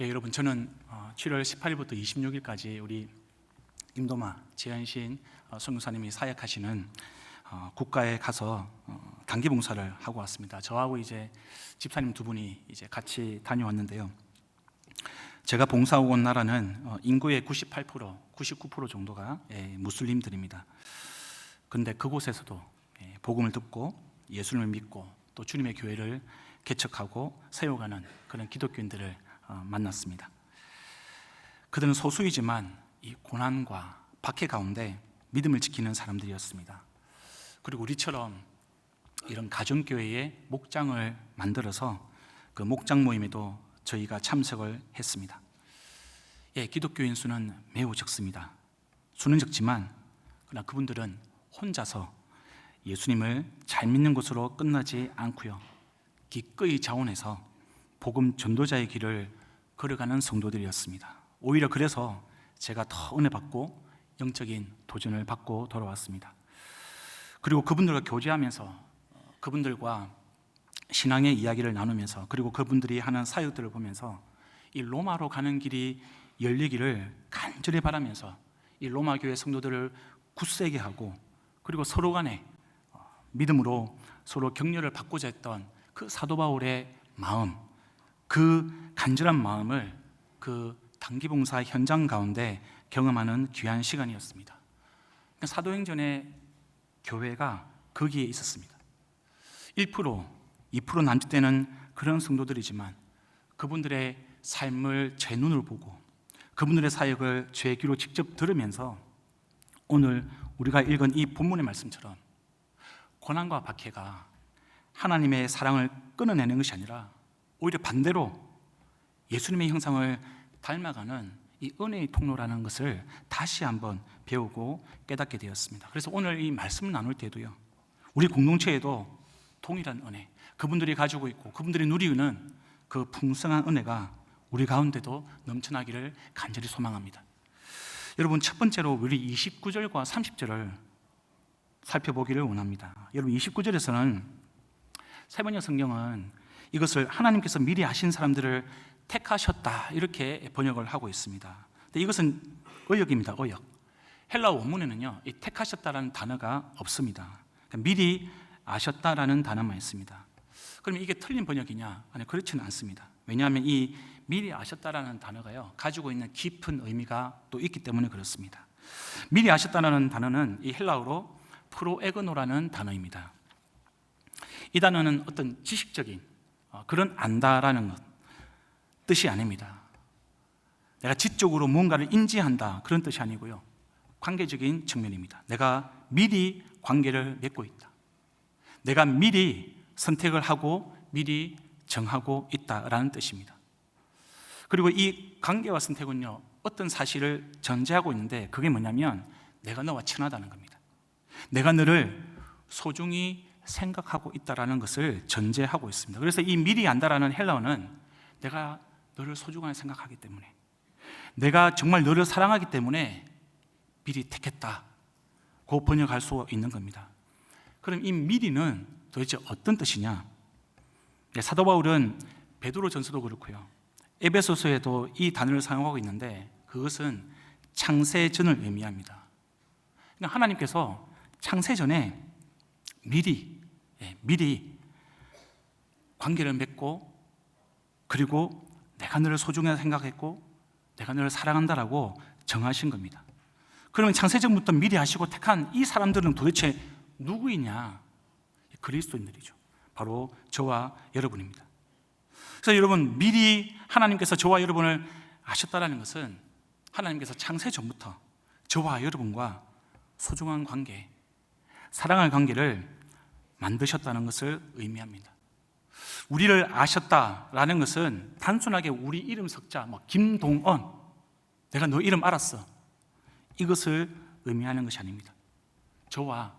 여러분, 저는 7월 18일부터 26일까지 우리 임도마 지현신 선교사님이 사역하시는 국가에 가서 단기 봉사를 하고 왔습니다. 저하고 이제 집사님 두 분이 이제 같이 다녀왔는데요. 제가 봉사하고 온 나라는 인구의 98%, 99% 정도가 무슬림들입니다. 그런데 그곳에서도 복음을 듣고 예수님을 믿고 또 주님의 교회를 개척하고 세워가는 그런 기독교인들을 만났습니다. 그들은 소수이지만 이 고난과 박해 가운데 믿음을 지키는 사람들이었습니다. 그리고 우리처럼 이런 가정교회의 목장을 만들어서 그 목장 모임에도 저희가 참석을 했습니다. 기독교인 수는 매우 적습니다. 수는 적지만 그러나 그분들은 혼자서 예수님을 잘 믿는 것으로 끝나지 않고요, 기꺼이 자원해서 복음 전도자의 길을 걸어가는 성도들이었습니다. 오히려 그래서 제가 더 은혜 받고 영적인 도전을 받고 돌아왔습니다. 그리고 그분들과 교제하면서 그분들과 신앙의 이야기를 나누면서 그리고 그분들이 하는 사역들을 보면서 이 로마로 가는 길이 열리기를 간절히 바라면서 이 로마 교회 성도들을 굳세게 하고 그리고 서로 간에 믿음으로 서로 격려를 받고자 했던 그 사도 바울의 마음, 그 간절한 마음을 그 단기봉사 현장 가운데 경험하는 귀한 시간이었습니다. 사도행전의 교회가 거기에 있었습니다. 1%, 2% 남짓되는 그런 성도들이지만 그분들의 삶을 제 눈으로 보고 그분들의 사역을 제 귀로 직접 들으면서 오늘 우리가 읽은 이 본문의 말씀처럼 고난과 박해가 하나님의 사랑을 끊어내는 것이 아니라 오히려 반대로 예수님의 형상을 닮아가는 이 은혜의 통로라는 것을 다시 한번 배우고 깨닫게 되었습니다. 그래서 오늘 이 말씀을 나눌 때도요, 우리 공동체에도 동일한 은혜, 그분들이 가지고 있고 그분들이 누리는 그 풍성한 은혜가 우리 가운데도 넘쳐나기를 간절히 소망합니다. 여러분, 첫 번째로 우리 29절과 30절을 살펴보기를 원합니다. 여러분, 29절에서는 세번역 성경은 이것을 하나님께서 미리 하신 사람들을 택하셨다 이렇게 번역을 하고 있습니다. 근데 이것은 의역입니다. 의역. 헬라 원문에는요, 이 택하셨다라는 단어가 없습니다. 그러니까 미리 아셨다라는 단어만 있습니다. 그러면 이게 틀린 번역이냐? 아니, 그렇지는 않습니다. 왜냐하면 이 미리 아셨다라는 단어가요, 가지고 있는 깊은 의미가 또 있기 때문에 그렇습니다. 미리 아셨다라는 단어는 이 헬라어로 프로에그노라는 단어입니다. 이 단어는 어떤 지식적인 그런 안다라는 것, 뜻이 아닙니다. 내가 지적으로 무언가를 인지한다 그런 뜻이 아니고요, 관계적인 측면입니다. 내가 미리 관계를 맺고 있다. 내가 미리 선택을 하고 미리 정하고 있다라는 뜻입니다. 그리고 이 관계와 선택은요, 어떤 사실을 전제하고 있는데 그게 뭐냐면 내가 너와 친하다는 겁니다. 내가 너를 소중히 생각하고 있다라는 것을 전제하고 있습니다. 그래서 이 미리 안다라는 헬라어는 내가 너를 소중하게 생각하기 때문에, 내가 정말 너를 사랑하기 때문에 미리 택했다고 번역할 수 있는 겁니다. 그럼 이 미리는 도대체 어떤 뜻이냐? 사도 바울은 베드로 전서도 그렇고요, 에베소서에도 이 단어를 사용하고 있는데 그것은 창세전을 의미합니다. 그러니까 하나님께서 창세전에 미리 관계를 맺고 그리고 내가 너를 소중하게 생각했고 내가 너를 사랑한다라고 정하신 겁니다. 그러면 창세전부터 미리 하시고 택한 이 사람들은 도대체 누구이냐? 그리스도인들이죠. 바로 저와 여러분입니다. 그래서 여러분, 미리 하나님께서 저와 여러분을 아셨다라는 것은 하나님께서 창세전부터 저와 여러분과 소중한 관계, 사랑할 관계를 만드셨다는 것을 의미합니다. 우리를 아셨다라는 것은 단순하게 우리 이름 석자, 김동언, 내가 너 이름 알았어, 이것을 의미하는 것이 아닙니다. 저와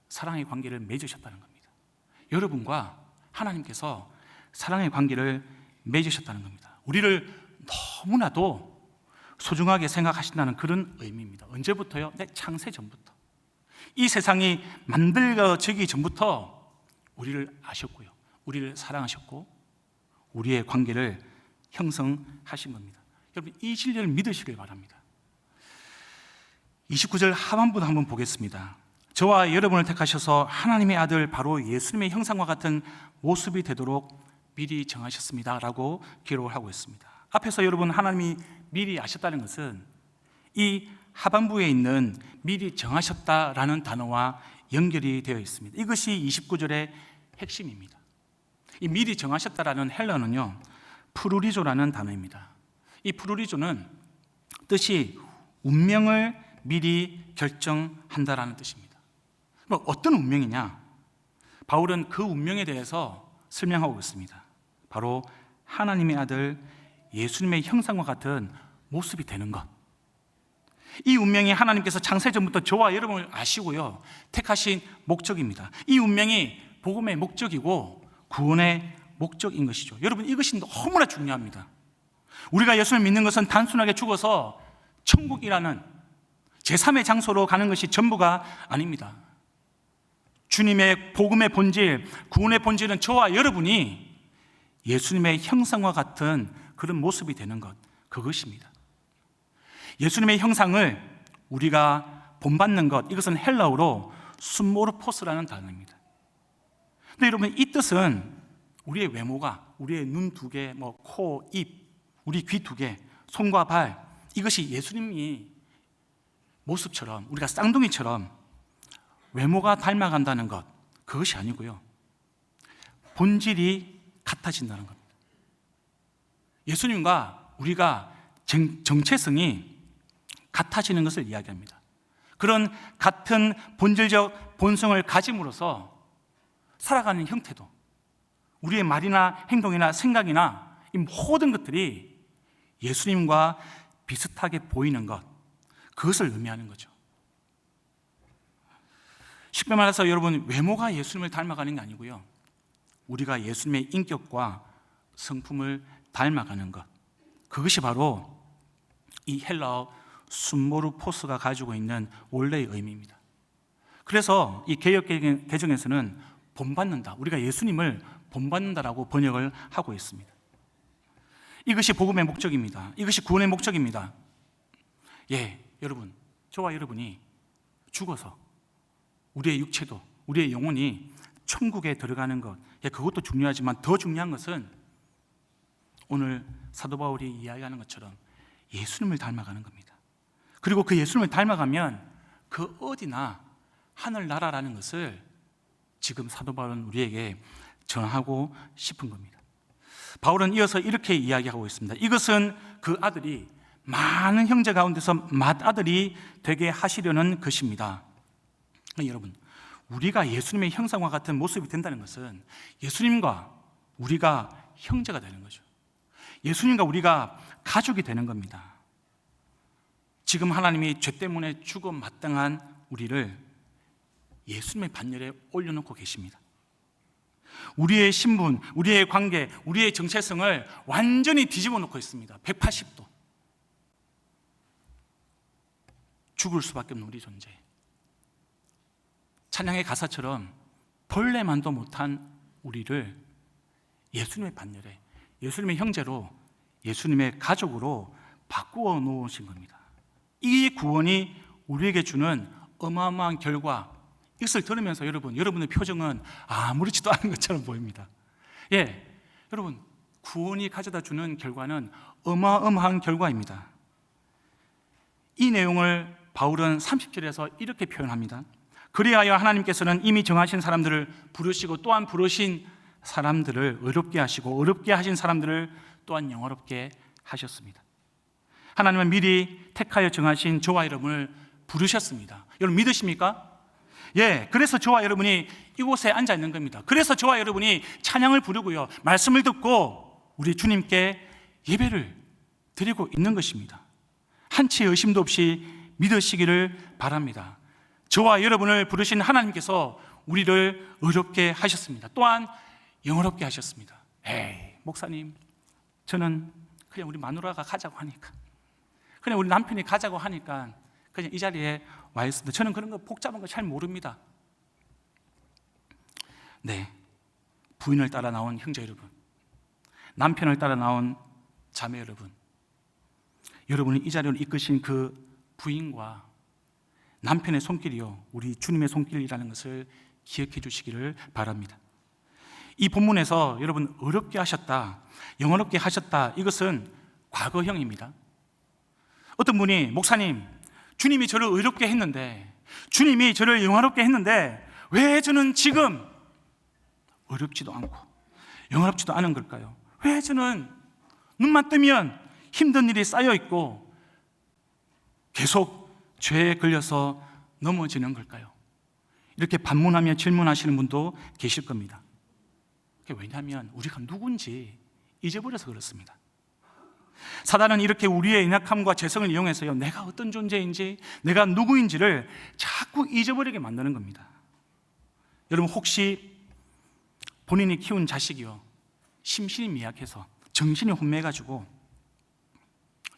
사랑의 관계를 맺으셨다는 겁니다. 여러분과 하나님께서 사랑의 관계를 맺으셨다는 겁니다. 우리를 너무나도 소중하게 생각하신다는 그런 의미입니다. 언제부터요? 창세 전부터. 이 세상이 만들어지기 전부터 우리를 아셨고요, 우리를 사랑하셨고 우리의 관계를 형성하신 겁니다. 여러분, 이 진리를 믿으시길 바랍니다. 29절 하반부도 한번 보겠습니다. 저와 여러분을 택하셔서 하나님의 아들 바로 예수님의 형상과 같은 모습이 되도록 미리 정하셨습니다 라고 기록을 하고 있습니다. 앞에서 여러분, 하나님이 미리 아셨다는 것은 이 하반부에 있는 미리 정하셨다라는 단어와 연결이 되어 있습니다. 이것이 29절의 핵심입니다. 이 미리 정하셨다라는 헬라어는요, 프루리조라는 단어입니다. 이 프루리조는 뜻이 운명을 미리 결정한다라는 뜻입니다. 그럼 어떤 운명이냐? 바울은 그 운명에 대해서 설명하고 있습니다. 바로 하나님의 아들 예수님의 형상과 같은 모습이 되는 것. 이 운명이 하나님께서 창세 전부터 저와 여러분을 아시고요, 택하신 목적입니다. 이 운명이 복음의 목적이고 구원의 목적인 것이죠. 여러분, 이것이 너무나 중요합니다. 우리가 예수를 믿는 것은 단순하게 죽어서 천국이라는 제3의 장소로 가는 것이 전부가 아닙니다. 주님의 복음의 본질, 구원의 본질은 저와 여러분이 예수님의 형상과 같은 그런 모습이 되는 것, 그것입니다. 예수님의 형상을 우리가 본받는 것, 이것은 헬라어로 순모르포스라는 단어입니다. 근데 여러분, 이 뜻은 우리의 외모가, 우리의 눈 2개, 코, 입, 우리 귀 2개, 손과 발, 이것이 예수님이 모습처럼, 우리가 쌍둥이처럼 외모가 닮아간다는 것, 그것이 아니고요, 본질이 같아진다는 겁니다. 예수님과 우리가 정체성이 같아지는 것을 이야기합니다. 그런 같은 본질적 본성을 가짐으로써 살아가는 형태도, 우리의 말이나 행동이나 생각이나 이 모든 것들이 예수님과 비슷하게 보이는 것, 그것을 의미하는 거죠. 쉽게 말해서 여러분, 외모가 예수님을 닮아가는 게 아니고요, 우리가 예수님의 인격과 성품을 닮아가는 것, 그것이 바로 이 헬라어 순모르포스가 가지고 있는 원래의 의미입니다. 그래서 이 개역 개정에서는 본받는다, 우리가 예수님을 본받는다라고 번역을 하고 있습니다. 이것이 복음의 목적입니다. 이것이 구원의 목적입니다. 여러분, 저와 여러분이 죽어서 우리의 육체도, 우리의 영혼이 천국에 들어가는 것, 그것도 중요하지만 더 중요한 것은 오늘 사도 바울이 이야기하는 것처럼 예수님을 닮아가는 겁니다. 그리고 그 예수님을 닮아가면 그 어디나 하늘나라라는 것을 지금 사도 바울은 우리에게 전하고 싶은 겁니다. 바울은 이어서 이렇게 이야기하고 있습니다. 이것은 그 아들이 많은 형제 가운데서 맏아들이 되게 하시려는 것입니다. 여러분, 우리가 예수님의 형상과 같은 모습이 된다는 것은 예수님과 우리가 형제가 되는 거죠. 예수님과 우리가 가족이 되는 겁니다. 지금 하나님이 죄 때문에 죽어 마땅한 우리를 예수님의 반열에 올려놓고 계십니다. 우리의 신분, 우리의 관계, 우리의 정체성을 완전히 뒤집어 놓고 있습니다. 180도. 죽을 수밖에 없는 우리 존재. 찬양의 가사처럼 벌레만도 못한 우리를 예수님의 반열에, 예수님의 형제로, 예수님의 가족으로 바꾸어 놓으신 겁니다. 이 구원이 우리에게 주는 어마어마한 결과, 이것을 들으면서 여러분의 표정은 아무렇지도 않은 것처럼 보입니다. 여러분, 구원이 가져다 주는 결과는 어마어마한 결과입니다. 이 내용을 바울은 30절에서 이렇게 표현합니다. 그리하여 하나님께서는 이미 정하신 사람들을 부르시고 또한 부르신 사람들을 의롭게 하시고 의롭게 하신 사람들을 또한 영화롭게 하셨습니다. 하나님은 미리 택하여 정하신 저와 여러분을 부르셨습니다. 여러분 믿으십니까? 그래서 저와 여러분이 이곳에 앉아 있는 겁니다. 그래서 저와 여러분이 찬양을 부르고요, 말씀을 듣고 우리 주님께 예배를 드리고 있는 것입니다. 한치의 의심도 없이 믿으시기를 바랍니다. 저와 여러분을 부르신 하나님께서 우리를 의롭게 하셨습니다. 또한 영어롭게 하셨습니다. 목사님, 저는 그냥 우리 마누라가 가자고 하니까, 그냥 우리 남편이 가자고 하니까 그냥 이 자리에 와 있습니다. 저는 그런 거 복잡한 거 잘 모릅니다. 부인을 따라 나온 형제 여러분, 남편을 따라 나온 자매 여러분, 여러분이 이 자리를 이끄신 그 부인과 남편의 손길이요, 우리 주님의 손길이라는 것을 기억해 주시기를 바랍니다. 이 본문에서 여러분 어렵게 하셨다, 영어롭게 하셨다, 이것은 과거형입니다. 어떤 분이 목사님, 주님이 저를 의롭게 했는데, 주님이 저를 영화롭게 했는데 왜 저는 지금 어렵지도 않고 영화롭지도 않은 걸까요? 왜 저는 눈만 뜨면 힘든 일이 쌓여 있고 계속 죄에 걸려서 넘어지는 걸까요? 이렇게 반문하며 질문하시는 분도 계실 겁니다. 왜냐하면 우리가 누군지 잊어버려서 그렇습니다. 사단은 이렇게 우리의 연약함과 죄성을 이용해서요, 내가 어떤 존재인지, 내가 누구인지를 자꾸 잊어버리게 만드는 겁니다. 여러분, 혹시 본인이 키운 자식이요, 심신이 미약해서 정신이 혼미해가지고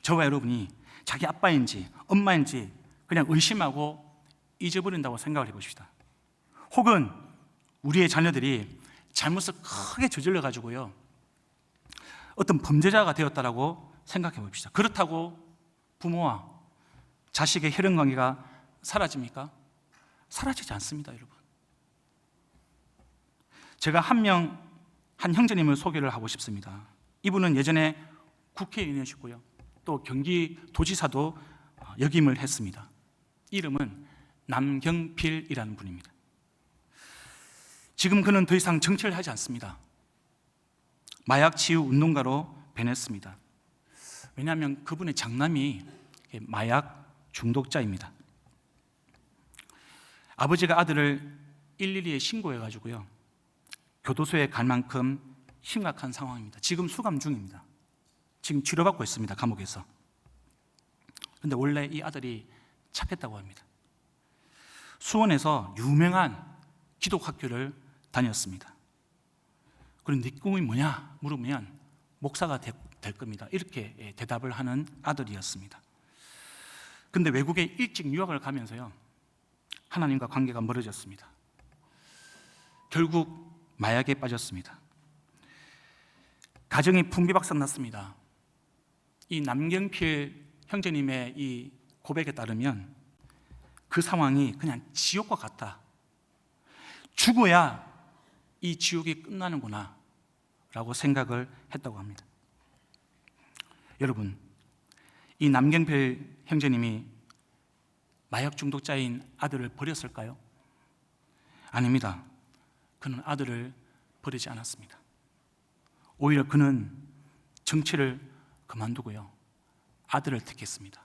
저와 여러분이 자기 아빠인지 엄마인지 그냥 의심하고 잊어버린다고 생각을 해보십시다. 혹은 우리의 자녀들이 잘못을 크게 저질러가지고요, 어떤 범죄자가 되었다라고 생각해 봅시다. 그렇다고 부모와 자식의 혈연관계가 사라집니까? 사라지지 않습니다, 여러분. 제가 한 형제님을 소개를 하고 싶습니다. 이분은 예전에 국회의원이셨고요, 또 경기도지사도 역임을 했습니다. 이름은 남경필이라는 분입니다. 지금 그는 더 이상 정치를 하지 않습니다. 마약 치유 운동가로 변했습니다. 왜냐하면 그분의 장남이 마약 중독자입니다. 아버지가 아들을 112에 신고해가지고요, 교도소에 갈 만큼 심각한 상황입니다. 지금 수감 중입니다. 지금 치료받고 있습니다, 감옥에서. 그런데 원래 이 아들이 착했다고 합니다. 수원에서 유명한 기독학교를 다녔습니다. 그리고 네 꿈이 뭐냐 물으면 목사가 될 겁니다, 이렇게 대답을 하는 아들이었습니다. 그런데 외국에 일찍 유학을 가면서요, 하나님과 관계가 멀어졌습니다. 결국 마약에 빠졌습니다. 가정이 풍비박산 났습니다. 이 남경필 형제님의 이 고백에 따르면 그 상황이 그냥 지옥과 같다, 죽어야 이 지옥이 끝나는구나 라고 생각을 했다고 합니다. 여러분, 이 남경필 형제님이 마약 중독자인 아들을 버렸을까요? 아닙니다. 그는 아들을 버리지 않았습니다. 오히려 그는 정치를 그만두고요, 아들을 택했습니다.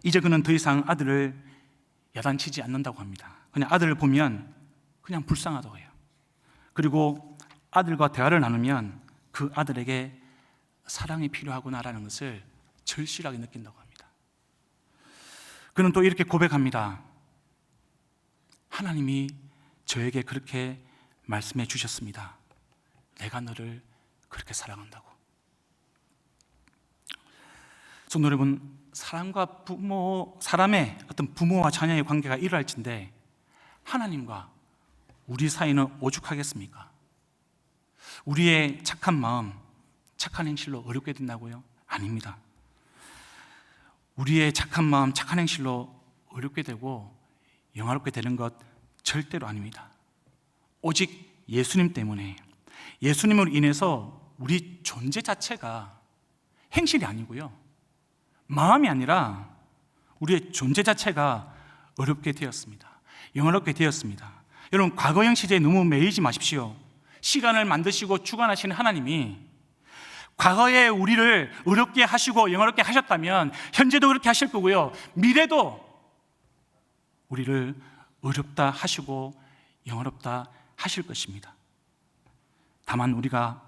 이제 그는 더 이상 아들을 야단치지 않는다고 합니다. 그냥 아들을 보면 그냥 불쌍하다고 해요. 그리고 아들과 대화를 나누면 그 아들에게 사랑이 필요하구나라는 것을 절실하게 느낀다고 합니다. 그는 또 이렇게 고백합니다. 하나님이 저에게 그렇게 말씀해 주셨습니다. 내가 너를 그렇게 사랑한다고. 성도 여러분, 사람의 어떤 부모와 자녀의 관계가 일어날진데 하나님과 우리 사이는 오죽하겠습니까? 우리의 착한 마음, 착한 행실로 어렵게 된다고요? 아닙니다. 우리의 착한 마음, 착한 행실로 어렵게 되고 영화롭게 되는 것 절대로 아닙니다. 오직 예수님 때문에, 예수님으로 인해서 우리 존재 자체가 행실이 아니고요, 마음이 아니라 우리의 존재 자체가 어렵게 되었습니다. 영화롭게 되었습니다. 여러분, 과거형 시대에 너무 매이지 마십시오. 시간을 만드시고 주관하시는 하나님이 과거에 우리를 어렵게 하시고 영화롭게 하셨다면 현재도 그렇게 하실 거고요, 미래도 우리를 어렵다 하시고 영화롭다 하실 것입니다. 다만 우리가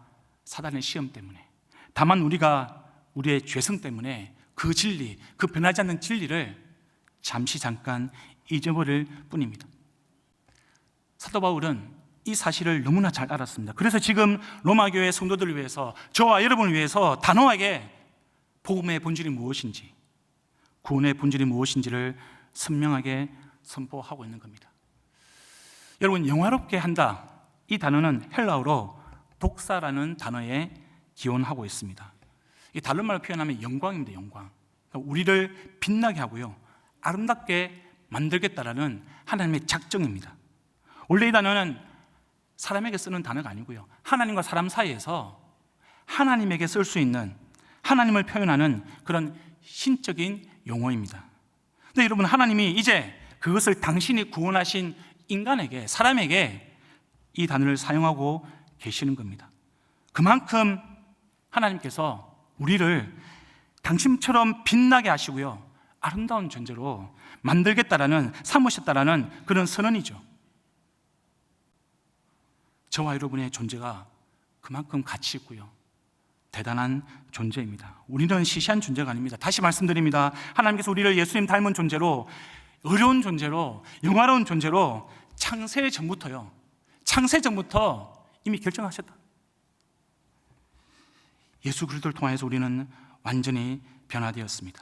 사단의 시험 때문에, 다만 우리가 우리의 죄성 때문에 그 진리, 그 변하지 않는 진리를 잠깐 잊어버릴 뿐입니다. 사도 바울은 이 사실을 너무나 잘 알았습니다. 그래서 지금 로마교회 성도들을 위해서, 저와 여러분을 위해서 단호하게 복음의 본질이 무엇인지, 구원의 본질이 무엇인지를 선명하게 선포하고 있는 겁니다. 여러분, 영화롭게 한다, 이 단어는 헬라어로 독사라는 단어의 기원하고 있습니다. 이 다른 말로 표현하면 영광입니다. 영광. 그러니까 우리를 빛나게 하고요, 아름답게 만들겠다라는 하나님의 작정입니다. 원래 이 단어는 사람에게 쓰는 단어가 아니고요, 하나님과 사람 사이에서 하나님에게 쓸 수 있는, 하나님을 표현하는 그런 신적인 용어입니다. 근데 여러분, 하나님이 이제 그것을 당신이 구원하신 인간에게, 사람에게 이 단어를 사용하고 계시는 겁니다. 그만큼 하나님께서 우리를 당신처럼 빛나게 하시고요, 아름다운 존재로 만들겠다라는, 삼으셨다라는 그런 선언이죠. 저와 여러분의 존재가 그만큼 가치 있고요, 대단한 존재입니다. 우리는 시시한 존재가 아닙니다. 다시 말씀드립니다. 하나님께서 우리를 예수님 닮은 존재로, 어려운 존재로, 영화로운 존재로 창세 전부터 이미 결정하셨다. 예수 그리스도를 통하여서 우리는 완전히 변화되었습니다.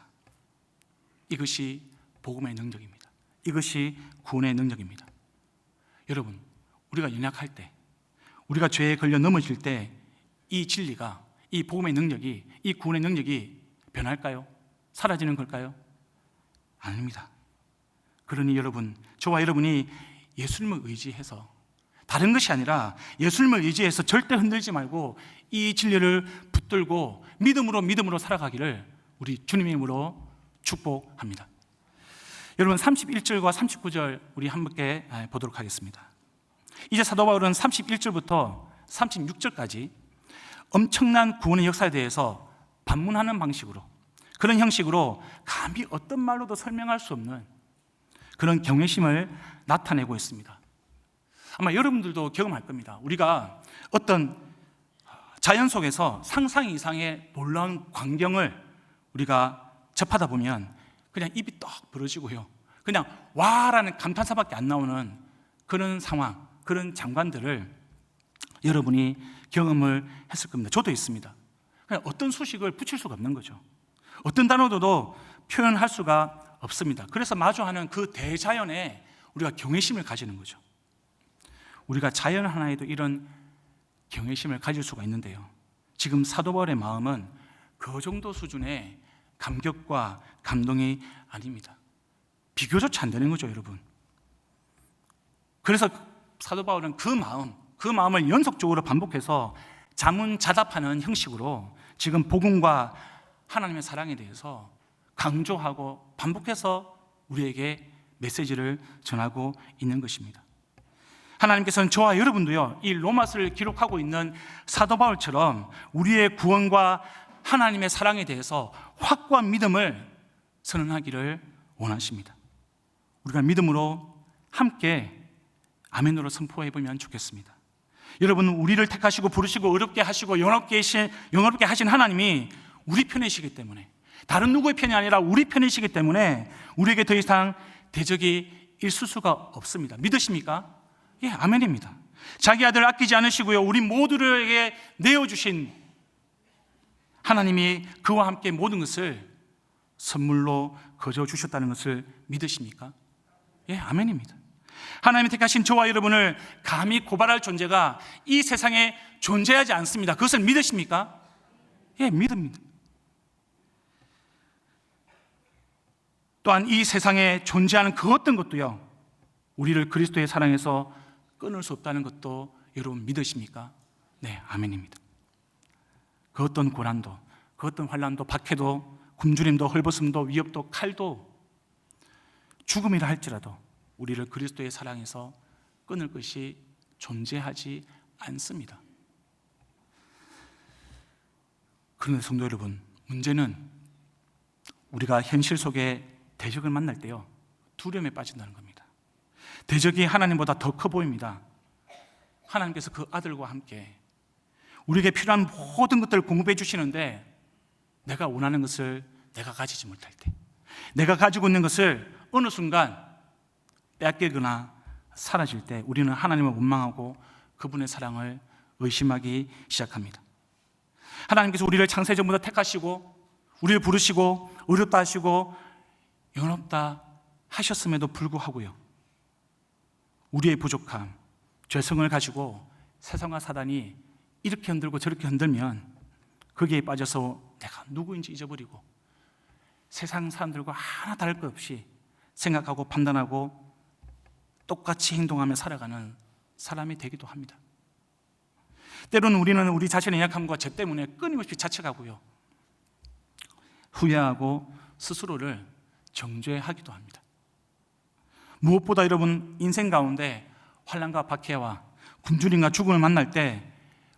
이것이 복음의 능력입니다. 이것이 구원의 능력입니다. 여러분, 우리가 연약할 때, 우리가 죄에 걸려 넘어질 때 이 진리가, 이 복음의 능력이, 이 구원의 능력이 변할까요? 사라지는 걸까요? 아닙니다. 그러니 여러분, 저와 여러분이 예수님을 의지해서, 다른 것이 아니라 예수님을 의지해서 절대 흔들지 말고 이 진리를 붙들고 믿음으로 살아가기를 우리 주님의 이름으로 축복합니다. 여러분, 31절과 39절 우리 함께 보도록 하겠습니다. 이제 사도 바울은 31절부터 36절까지 엄청난 구원의 역사에 대해서 반문하는 방식으로, 그런 형식으로 감히 어떤 말로도 설명할 수 없는 그런 경외심을 나타내고 있습니다. 아마 여러분들도 경험할 겁니다. 우리가 어떤 자연 속에서 상상 이상의 놀라운 광경을 우리가 접하다 보면 그냥 입이 떡 벌어지고요, 그냥 와라는 감탄사밖에 안 나오는 그런 상황, 그런 장관들을 여러분이 경험을 했을 겁니다. 저도 있습니다. 그냥 어떤 수식을 붙일 수가 없는 거죠. 어떤 단어도 표현할 수가 없습니다. 그래서 마주하는 그 대자연에 우리가 경외심을 가지는 거죠. 우리가 자연 하나에도 이런 경외심을 가질 수가 있는데요, 지금 사도 바울의 마음은 그 정도 수준의 감격과 감동이 아닙니다. 비교조차 안 되는 거죠, 여러분. 그래서 사도 바울은 그 마음을 연속적으로 반복해서 자문자답하는 형식으로 지금 복음과 하나님의 사랑에 대해서 강조하고 반복해서 우리에게 메시지를 전하고 있는 것입니다. 하나님께서는 저와 여러분도요, 이 로마서를 기록하고 있는 사도 바울처럼 우리의 구원과 하나님의 사랑에 대해서 확고한 믿음을 선언하기를 원하십니다. 우리가 믿음으로 함께 아멘으로 선포해 보면 좋겠습니다. 여러분, 우리를 택하시고 부르시고 어렵게 하시고 영업게 하신 하나님이 우리 편이시기 때문에, 다른 누구의 편이 아니라 우리 편이시기 때문에 우리에게 더 이상 대적이 있을 수가 없습니다. 믿으십니까? 예, 아멘입니다. 자기 아들 아끼지 않으시고요, 우리 모두에게 내어주신 하나님이 그와 함께 모든 것을 선물로 거저 주셨다는 것을 믿으십니까? 예, 아멘입니다. 하나님이 택하신 저와 여러분을 감히 고발할 존재가 이 세상에 존재하지 않습니다. 그것을 믿으십니까? 예, 믿습니다. 또한 이 세상에 존재하는 그 어떤 것도요, 우리를 그리스도의 사랑에서 끊을 수 없다는 것도 여러분 믿으십니까? 네, 아멘입니다. 그 어떤 고난도, 그 어떤 환난도, 박해도, 굶주림도, 헐벗음도, 위협도, 칼도, 죽음이라 할지라도 우리를 그리스도의 사랑에서 끊을 것이 존재하지 않습니다. 그런데 성도 여러분, 문제는 우리가 현실 속에 대적을 만날 때요, 두려움에 빠진다는 겁니다. 대적이 하나님보다 더 커 보입니다. 하나님께서 그 아들과 함께 우리에게 필요한 모든 것들을 공급해 주시는데, 내가 원하는 것을 내가 가지지 못할 때, 내가 가지고 있는 것을 어느 순간 빼앗기거나 사라질 때 우리는 하나님을 원망하고 그분의 사랑을 의심하기 시작합니다. 하나님께서 우리를 창세전부터 택하시고 우리를 부르시고 어렵다 하시고 영원없다 하셨음에도 불구하고요, 우리의 부족함, 죄성을 가지고 세상과 사단이 이렇게 흔들고 저렇게 흔들면 거기에 빠져서 내가 누구인지 잊어버리고 세상 사람들과 하나 다를 것 없이 생각하고 판단하고 똑같이 행동하며 살아가는 사람이 되기도 합니다. 때로는 우리는 우리 자신의 약함과 죄 때문에 끊임없이 자책하고요, 후회하고 스스로를 정죄하기도 합니다. 무엇보다 여러분, 인생 가운데 환난과 박해와 굶주림과 죽음을 만날 때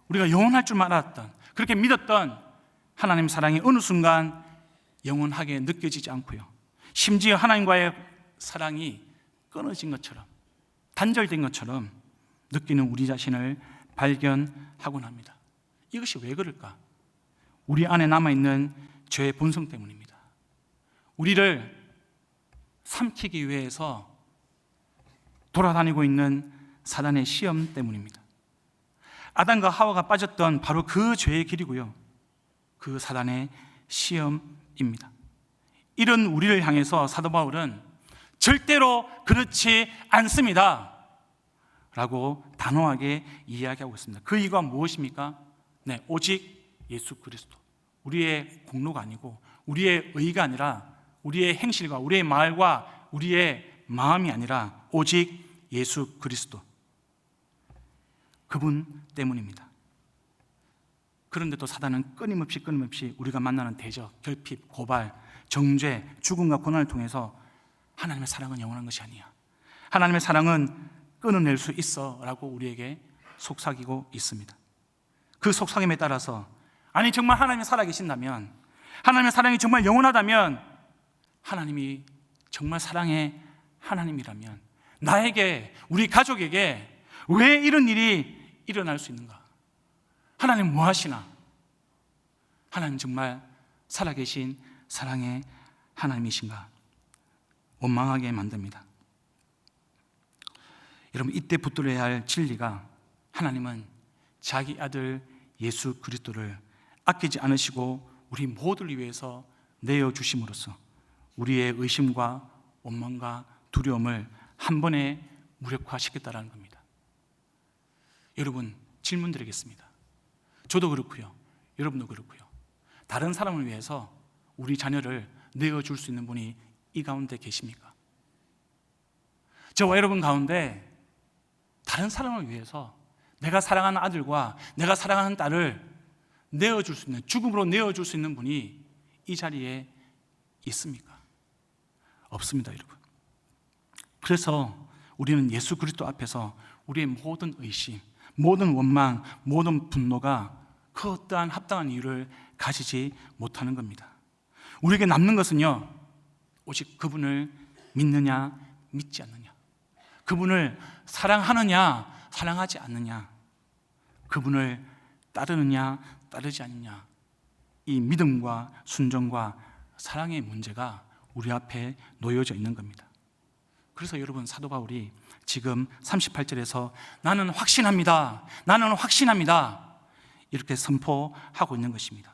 우리가 영원할 줄만 알았던, 그렇게 믿었던 하나님 사랑이 어느 순간 영원하게 느껴지지 않고요, 심지어 하나님과의 사랑이 끊어진 것처럼, 단절된 것처럼 느끼는 우리 자신을 발견하곤 합니다. 이것이 왜 그럴까? 우리 안에 남아있는 죄의 본성 때문입니다. 우리를 삼키기 위해서 돌아다니고 있는 사단의 시험 때문입니다. 아담과 하와가 빠졌던 바로 그 죄의 길이고요, 그 사단의 시험입니다. 이런 우리를 향해서 사도 바울은 절대로 그렇지 않습니다 라고 단호하게 이야기하고 있습니다. 그 이유가 무엇입니까? 네, 오직 예수 그리스도. 우리의 공로가 아니고, 우리의 의가 아니라, 우리의 행실과 우리의 말과 우리의 마음이 아니라 오직 예수 그리스도, 그분 때문입니다. 그런데도 사단은 끊임없이 우리가 만나는 대적, 결핍, 고발, 정죄, 죽음과 고난을 통해서 하나님의 사랑은 영원한 것이 아니야, 하나님의 사랑은 끊어낼 수 있어 라고 우리에게 속삭이고 있습니다. 그 속삭임에 따라서, 아니 정말 하나님이 살아계신다면, 하나님의 사랑이 정말 영원하다면, 하나님이 정말 사랑의 하나님이라면 나에게, 우리 가족에게 왜 이런 일이 일어날 수 있는가? 하나님 뭐 하시나? 하나님 정말 살아계신 사랑의 하나님이신가? 원망하게 만듭니다. 여러분, 이때 붙들어야 할 진리가, 하나님은 자기 아들 예수 그리스도를 아끼지 않으시고 우리 모두를 위해서 내어주심으로써 우리의 의심과 원망과 두려움을 한 번에 무력화시켰다는 겁니다. 여러분, 질문 드리겠습니다. 저도 그렇고요, 여러분도 그렇고요, 다른 사람을 위해서 우리 자녀를 내어줄 수 있는 분이 이 가운데 계십니까? 저와 여러분 가운데 다른 사람을 위해서 내가 사랑하는 아들과 내가 사랑하는 딸을 내어줄 수 있는, 죽음으로 내어줄 수 있는 분이 이 자리에 있습니까? 없습니다, 여러분. 그래서 우리는 예수 그리스도 앞에서 우리의 모든 의심, 모든 원망, 모든 분노가 그 어떠한 합당한 이유를 가지지 못하는 겁니다. 우리에게 남는 것은요, 오직 그분을 믿느냐 믿지 않느냐, 그분을 사랑하느냐 사랑하지 않느냐, 그분을 따르느냐 따르지 않느냐, 이 믿음과 순종과 사랑의 문제가 우리 앞에 놓여져 있는 겁니다. 그래서 여러분, 사도 바울이 지금 38절에서 나는 확신합니다, 나는 확신합니다 이렇게 선포하고 있는 것입니다.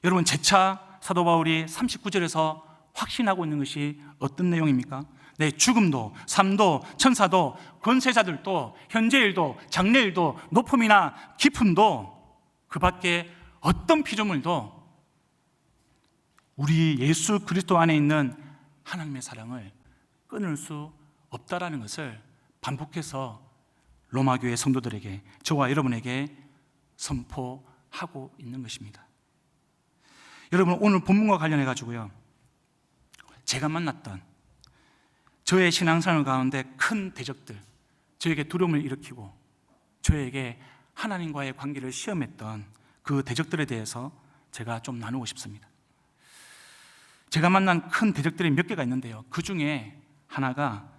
여러분, 재차 사도 바울이 39절에서 확신하고 있는 것이 어떤 내용입니까? 내 죽음도, 삶도, 천사도, 권세자들도, 현재일도, 장래일도, 높음이나 깊음도, 그 밖에 어떤 피조물도 우리 예수 그리스도 안에 있는 하나님의 사랑을 끊을 수 없다라는 것을 반복해서 로마 교회 성도들에게, 저와 여러분에게 선포하고 있는 것입니다. 여러분, 오늘 본문과 관련해 가지고요, 제가 만났던 저의 신앙생활 가운데 큰 대적들, 저에게 두려움을 일으키고 저에게 하나님과의 관계를 시험했던 그 대적들에 대해서 제가 좀 나누고 싶습니다. 제가 만난 큰 대적들이 몇 개가 있는데요, 그 중에 하나가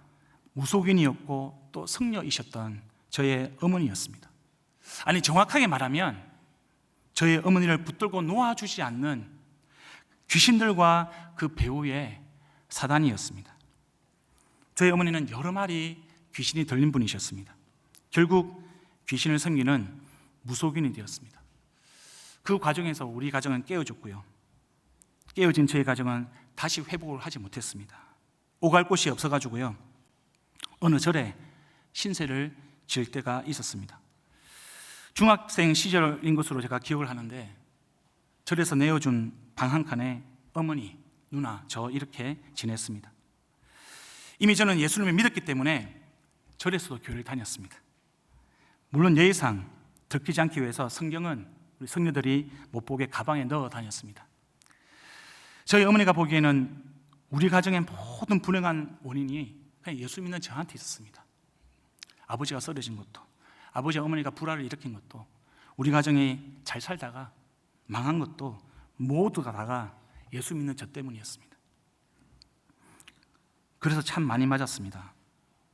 무속인이었고 또 성녀이셨던 저의 어머니였습니다. 아니, 정확하게 말하면 저의 어머니를 붙들고 놓아주지 않는 귀신들과 그 배후의 사단이었습니다. 저희 어머니는 여러 마리 귀신이 들린 분이셨습니다. 결국 귀신을 섬기는 무속인이 되었습니다. 그 과정에서 우리 가정은 깨어졌고요, 깨어진 저희 가정은 다시 회복을 하지 못했습니다. 오갈 곳이 없어가지고요, 어느 절에 신세를 지을 때가 있었습니다. 중학생 시절인 것으로 제가 기억을 하는데, 절에서 내어준 방 한 칸에 어머니, 누나, 저 이렇게 지냈습니다. 이미 저는 예수님을 믿었기 때문에 절에서도 교회를 다녔습니다. 물론 예의상 들키지 않기 위해서 성경은 우리 성녀들이 못 보게 가방에 넣어 다녔습니다. 저희 어머니가 보기에는 우리 가정의 모든 불행한 원인이 그냥 예수 믿는 저한테 있었습니다. 아버지가 쓰러진 것도, 아버지 어머니가 불화를 일으킨 것도, 우리 가정이 잘 살다가 망한 것도 모두가 다가 예수 믿는 저 때문이었습니다. 그래서 참 많이 맞았습니다.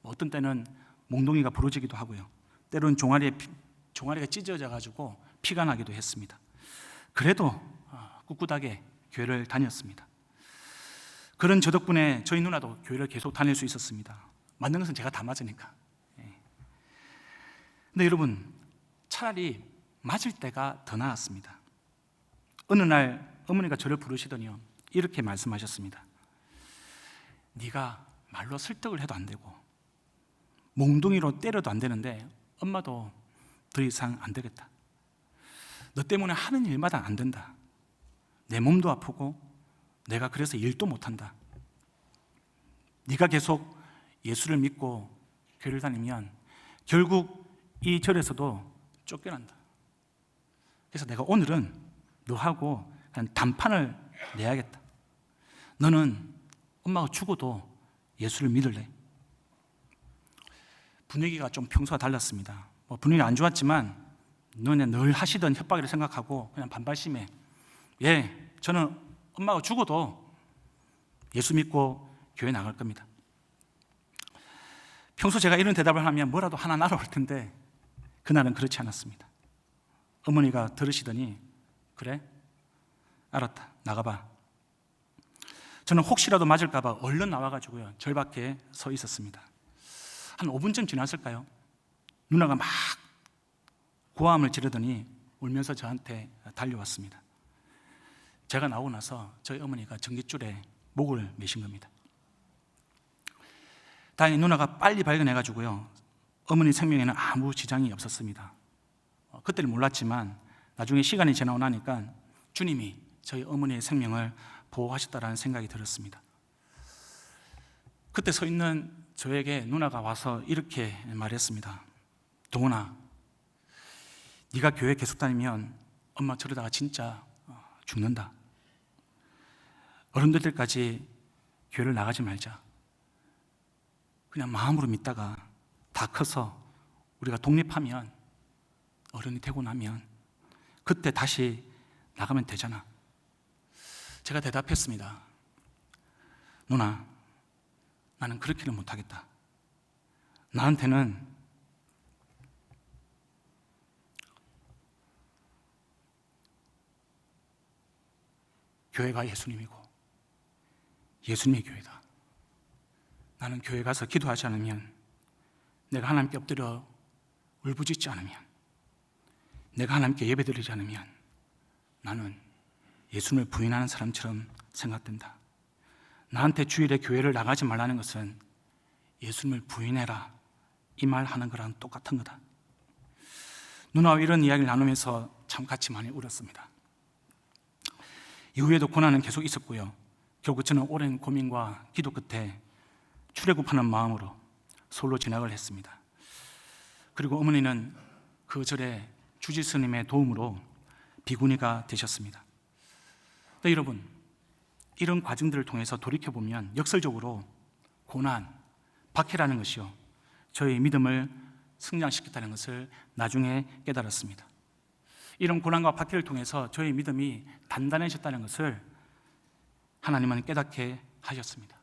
어떤 때는 몽둥이가 부러지기도 하고요. 때로는 종아리가 찢어져 가지고 피가 나기도 했습니다. 그래도 꿋꿋하게 교회를 다녔습니다. 그런 저 덕분에 저희 누나도 교회를 계속 다닐 수 있었습니다. 맞는 것은 제가 다 맞으니까. 근데 여러분, 차라리 맞을 때가 더 나았습니다. 어느 날 어머니가 저를 부르시더니요, 이렇게 말씀하셨습니다. 네가 말로 설득을 해도 안 되고 몽둥이로 때려도 안 되는데 엄마도 더 이상 안 되겠다. 너 때문에 하는 일마다 안 된다. 내 몸도 아프고 내가 그래서 일도 못한다. 네가 계속 예수를 믿고 교회를 다니면 결국 이 절에서도 쫓겨난다. 그래서 내가 오늘은 너하고 그냥 단판을 내야겠다. 너는 엄마가 죽어도 예수를 믿을래? 분위기가 좀 평소와 달랐습니다. 분위기 안 좋았지만 너네 늘 하시던 협박이라 생각하고 그냥 반발심에 저는 엄마가 죽어도 예수 믿고 교회 나갈 겁니다. 평소 제가 이런 대답을 하면 뭐라도 하나 날아올 텐데 그날은 그렇지 않았습니다. 어머니가 들으시더니 그래? 알았다. 나가봐. 저는 혹시라도 맞을까 봐 얼른 나와가지고요, 절 밖에 서 있었습니다. 한 5분쯤 지났을까요? 누나가 막 고함을 지르더니 울면서 저한테 달려왔습니다. 제가 나오고 나서 저희 어머니가 전깃줄에 목을 매신 겁니다. 다행히 누나가 빨리 발견해가지고요, 어머니 생명에는 아무 지장이 없었습니다. 그때는 몰랐지만 나중에 시간이 지나고 나니까 주님이 저희 어머니의 생명을 보호하셨다라는 생각이 들었습니다. 그때 서 있는 저에게 누나가 와서 이렇게 말했습니다. 동훈아, 네가 교회 계속 다니면 엄마 저러다가 진짜 죽는다. 어른들 때까지 교회를 나가지 말자. 그냥 마음으로 믿다가 다 커서 우리가 독립하면, 어른이 되고 나면 그때 다시 나가면 되잖아. 제가 대답했습니다. 누나, 나는 그렇게는 못하겠다. 나한테는 교회가 예수님이고 예수님의 교회다. 나는 교회 가서 기도하지 않으면, 내가 하나님께 엎드려 울부짖지 않으면, 내가 하나님께 예배드리지 않으면 나는 예수님을 부인하는 사람처럼 생각된다. 나한테 주일에 교회를 나가지 말라는 것은 예수님을 부인해라, 이 말 하는 거랑 똑같은 거다. 누나와 이런 이야기를 나누면서 참 같이 많이 울었습니다. 이후에도 고난은 계속 있었고요, 결국 저는 오랜 고민과 기도 끝에 출애굽하는 마음으로 서울로 진학을 했습니다. 그리고 어머니는 그 절에 주지스님의 도움으로 비구니가 되셨습니다. 네, 여러분, 이런 과정들을 통해서 돌이켜보면 역설적으로 고난, 박해라는 것이요, 저의 믿음을 성장시켰다는 것을 나중에 깨달았습니다. 이런 고난과 박해를 통해서 저의 믿음이 단단해졌다는 것을 하나님은 깨닫게 하셨습니다.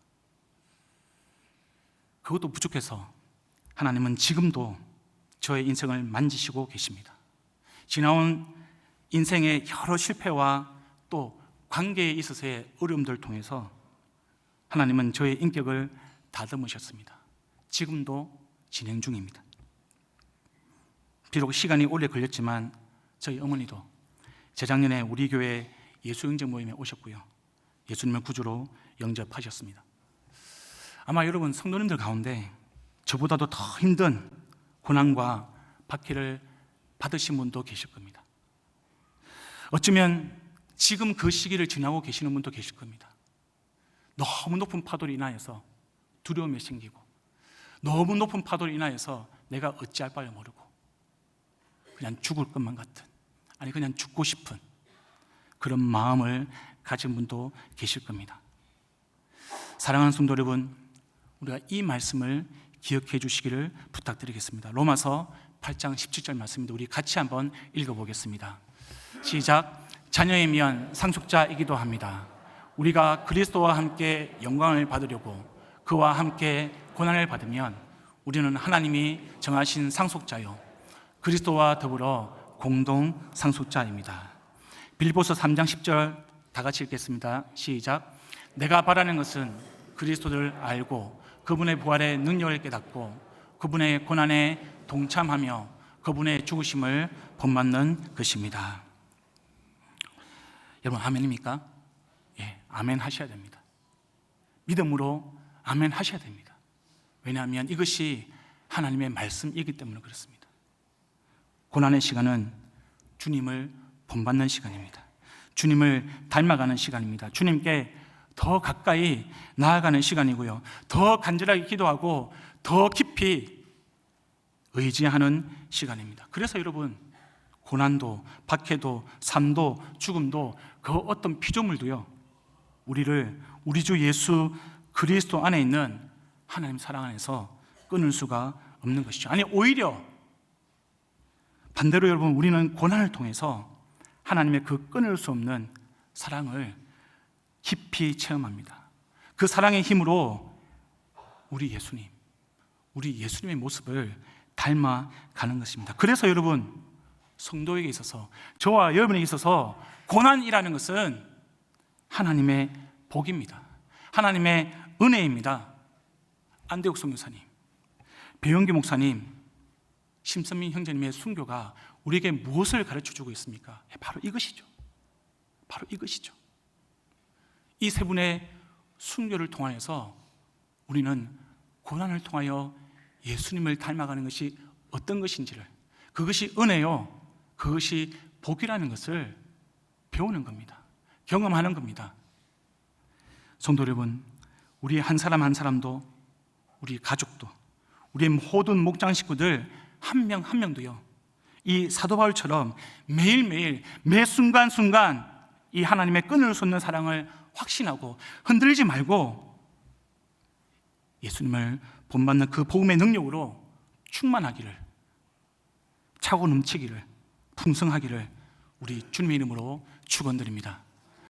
그것도 부족해서 하나님은 지금도 저의 인생을 만지시고 계십니다. 지나온 인생의 여러 실패와 또 관계에 있어서의 어려움들을 통해서 하나님은 저의 인격을 다듬으셨습니다. 지금도 진행 중입니다. 비록 시간이 오래 걸렸지만 저희 어머니도 재작년에 우리 교회 예수영접 모임에 오셨고요, 예수님을 구주로 영접하셨습니다. 아마 여러분 성도님들 가운데 저보다도 더 힘든 고난과 박해를 받으신 분도 계실 겁니다. 어쩌면 지금 그 시기를 지나고 계시는 분도 계실 겁니다. 너무 높은 파도로 인하여서 두려움이 생기고, 너무 높은 파도로 인하여서 내가 어찌할 바를 모르고 그냥 죽을 것만 같은, 아니 그냥 죽고 싶은 그런 마음을 가진 분도 계실 겁니다. 사랑하는 성도 여러분, 우리가 이 말씀을 기억해 주시기를 부탁드리겠습니다. 로마서 8장 17절 말씀인데 우리 같이 한번 읽어보겠습니다. 시작. 자녀이면 상속자이기도 합니다. 우리가 그리스도와 함께 영광을 받으려고 그와 함께 고난을 받으면 우리는 하나님이 정하신 상속자요 그리스도와 더불어 공동 상속자입니다. 빌립보서 3장 10절 다 같이 읽겠습니다. 시작. 내가 바라는 것은 그리스도를 알고 그분의 부활의 능력을 깨닫고 그분의 고난에 동참하며 그분의 죽으심을 본받는 것입니다. 여러분 아멘입니까? 예, 아멘 하셔야 됩니다. 믿음으로 아멘 하셔야 됩니다. 왜냐하면 이것이 하나님의 말씀이기 때문에 그렇습니다. 고난의 시간은 주님을 본받는 시간입니다. 주님을 닮아가는 시간입니다. 주님께 더 가까이 나아가는 시간이고요, 더 간절하게 기도하고 더 깊이 의지하는 시간입니다. 그래서 여러분, 고난도, 박해도, 삶도, 죽음도, 그 어떤 피조물도요, 우리를 우리 주 예수 그리스도 안에 있는 하나님 사랑 안에서 끊을 수가 없는 것이죠. 아니 오히려 반대로 여러분, 우리는 고난을 통해서 하나님의 그 끊을 수 없는 사랑을 깊이 체험합니다. 그 사랑의 힘으로 우리 예수님의 모습을 닮아가는 것입니다. 그래서 여러분, 성도에게 있어서, 저와 여러분에게 있어서 고난이라는 것은 하나님의 복입니다. 하나님의 은혜입니다. 안대욱 선교사님, 배영기 목사님, 심선민 형제님의 순교가 우리에게 무엇을 가르쳐주고 있습니까? 바로 이것이죠. 바로 이것이죠. 이 세 분의 순교를 통하여서 우리는 고난을 통하여 예수님을 닮아가는 것이 어떤 것인지를, 그것이 은혜요, 그것이 복이라는 것을 배우는 겁니다. 경험하는 겁니다. 성도 여러분, 우리 한 사람 한 사람도, 우리 가족도, 우리의 모든 목장 식구들 한 명 한 명도요, 이 사도 바울처럼 매일매일 매 순간순간 이 하나님의 끊을 수 없는 사랑을 확신하고 흔들리지 말고 예수님을 본받는 그 복음의 능력으로 충만하기를, 차고 넘치기를, 풍성하기를 우리 주님의 이름으로 축원드립니다.